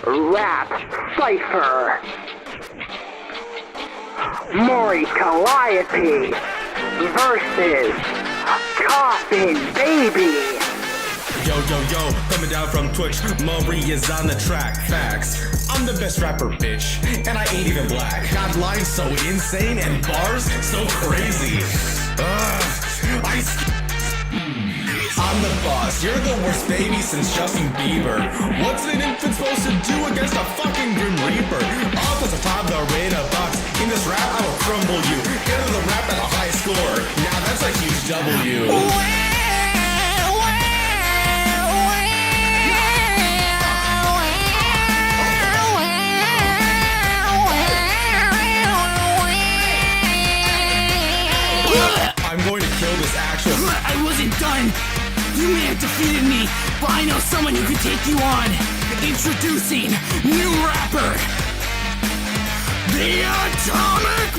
Rap Cypher. Mori Calliope versus Coffin Baby. Yo, coming down from Twitch, Mori is on the track. Facts. I'm the best rapper, bitch, and I ain't even black. Got lines so insane and bars so crazy. I'm the boss, you're the worst baby since Justin Bieber. What's an infant supposed to do against a fucking Grim Reaper? Off as a toddler in a box. In this rap, I will crumble you. Get to the rap at a high score. Now that's a huge W. I'm going to kill this actual. I wasn't done. You may have defeated me, but I know someone who can take you on. Introducing new rapper, the Atomic